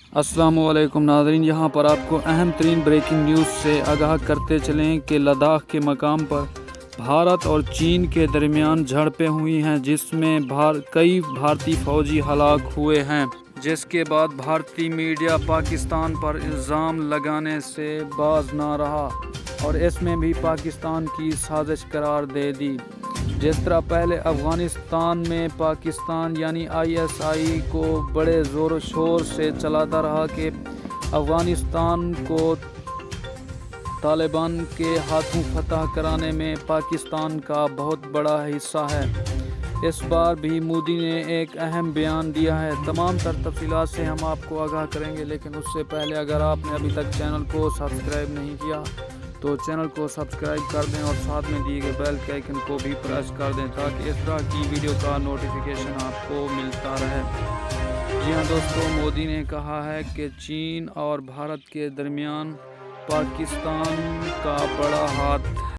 अस्सलाम वालेकुम नाज़रीन, यहाँ पर आपको अहम तरीन ब्रेकिंग न्यूज़ से आगाह करते चलें कि लद्दाख के मकाम पर भारत और चीन के दरमियान झड़पें हुई हैं, जिसमें कई भारतीय फ़ौजी हलाक हुए हैं, जिसके बाद भारतीय मीडिया पाकिस्तान पर इल्ज़ाम लगाने से बाज ना रहा और इसमें भी पाकिस्तान की साजिश करार दे दी। जिस तरह पहले अफ़गानिस्तान में पाकिस्तान यानी ISI को बड़े ज़ोर शोर से चलाता रहा कि अफ़गानिस्तान को तालिबान के हाथों फतह कराने में पाकिस्तान का बहुत बड़ा हिस्सा है, इस बार भी मोदी ने एक अहम बयान दिया है। तमाम तफसीलात से हम आपको आगाह करेंगे, लेकिन उससे पहले अगर आपने अभी तक चैनल को सब्सक्राइब नहीं किया तो चैनल को सब्सक्राइब कर दें और साथ में दिए गए बेल के आइकन को भी प्रेस कर दें ताकि इस तरह की वीडियो का नोटिफिकेशन आपको मिलता रहे। जी हाँ दोस्तों, मोदी ने कहा है कि चीन और भारत के दरमियान पाकिस्तान का बड़ा हाथ